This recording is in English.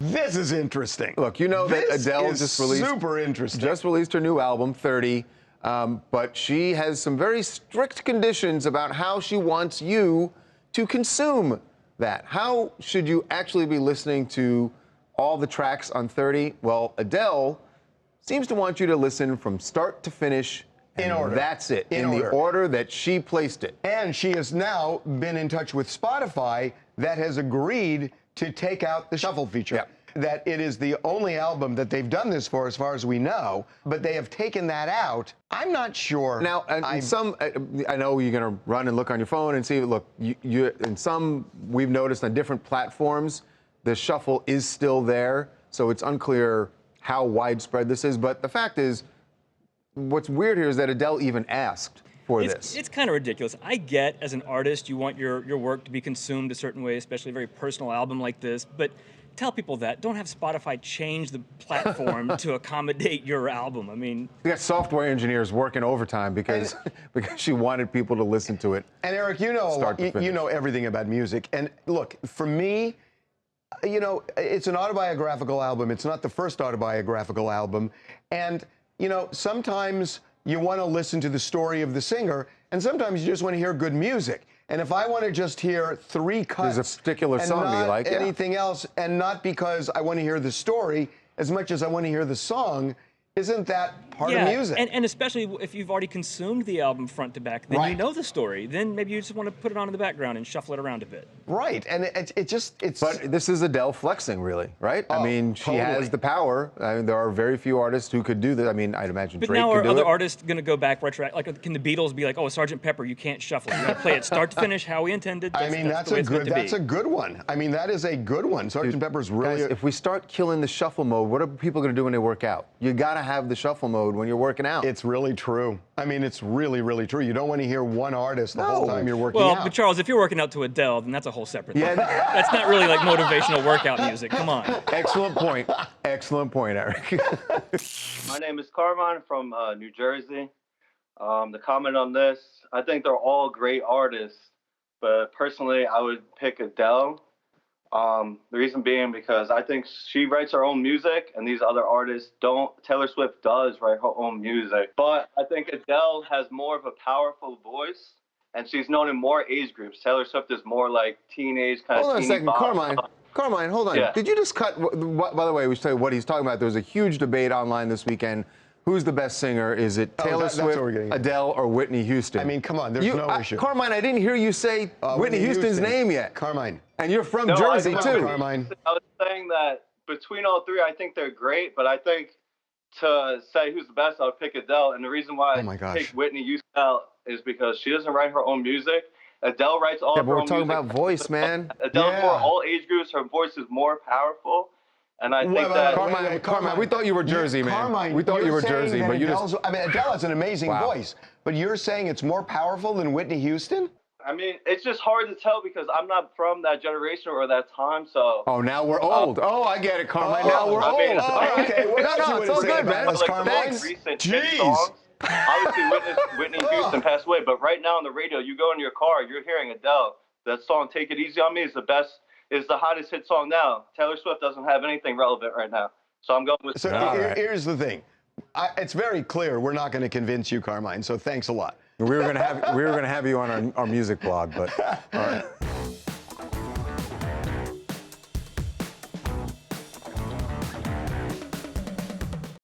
This is interesting. Look, you know that Adele just released her new album, 30, but she has some very strict conditions about how she wants you to consume that. How should you actually be listening to all the tracks on 30? Well, Adele seems to want you to listen from start to finish. In order. That's it. In the order that she placed it. And she has now been in touch with Spotify that has agreed to take out the shuffle feature. Yep. That it is the only album that they've done this for, as far as we know, but they have taken that out. I'm not sure. Now, I know you're going to run and look on your phone and see, look, in some, we've noticed on different platforms, the shuffle is still there, so it's unclear how widespread this is, but the fact is, what's weird here is that Adele even asked for this. It's kind of ridiculous. I get, as an artist, you want your work to be consumed a certain way, especially a very personal album like this, but tell people that. Don't have Spotify change the platform to accommodate your album. I mean... We got software engineers working overtime because she wanted people to listen to it. And Eric, you know everything about music. And look, for me, you know, it's an autobiographical album. It's not the first autobiographical album. And, you know, sometimes you want to listen to the story of the singer, and sometimes you just want to hear good music. And if I want to just hear 3 cuts, there's a particular song and you like, anything else, and not because I want to hear the story as much as I want to hear the song, isn't that part of music? And especially if you've already consumed the album front to back, then you know the story. Then maybe you just want to put it on in the background and shuffle it around a bit. Right, and it's... But this is Adele flexing, really, right? Oh, I mean, she has the power. I mean, there are very few artists who could do this. I mean, I'd imagine Drake could do it. But now are other artists going to go back retroactive? Like, can the Beatles be like, oh, Sgt. Pepper, you can't shuffle. You got to play it start to finish how we intended. I mean, that's a good one. I mean, that is a good one. Sgt. Pepper's really... Guys, if we start killing the shuffle mode, what are people going to do when they work out? You got to have the shuffle mode when you're working out. It's really true. I mean, it's really, really true. You don't want to hear one artist the whole time you're working out. Well, but Charles, if you're working out to Adele, then that's a whole separate thing. That's not really like motivational workout music. Come on. Excellent point. Excellent point, Eric. My name is Carmine from New Jersey. The comment on this, I think they're all great artists, but personally, I would pick Adele. The reason being because I think she writes her own music and these other artists don't. Taylor Swift does write her own music, but I think Adele has more of a powerful voice and she's known in more age groups. Taylor Swift is more like teenage kind of. Hold on a second, Carmine, hold on. Yeah. Did you just cut, by the way, we should tell you what he's talking about. There was a huge debate online this weekend. Who's the best singer? Is it Taylor Swift, Adele, or Whitney Houston? I mean, come on, there's no issue. Carmine, I didn't hear you say Whitney Houston's name yet. Carmine. And you're from Jersey, too. Carmine. I was saying that between all 3, I think they're great, but I think to say who's the best, I would pick Adele. And the reason why I pick Whitney Houston out is because she doesn't write her own music. Adele writes all of her own music. Yeah, but we're talking about voice, man. Adele, for all age groups, her voice is more powerful. And I think that... Carmine, we thought you were Jersey, man. Carmine, we thought you were Jersey, but you just... I mean, Adele has an amazing voice, but you're saying it's more powerful than Whitney Houston? I mean, it's just hard to tell because I'm not from that generation or that time, so... Oh, now we're old. I get it, Carmine. Now we're old. Okay, it's all good, man. Thanks. Jeez. Obviously, Whitney Houston passed away, but right now on the radio, you go in your car, you're hearing Adele. That song, Take It Easy on Me, is the best... is the hottest hit song now. Taylor Swift doesn't have anything relevant right now. So I'm going with... So here's the thing. It's very clear we're not going to convince you, Carmine, so thanks a lot. We were going to have you on our music blog, but all right.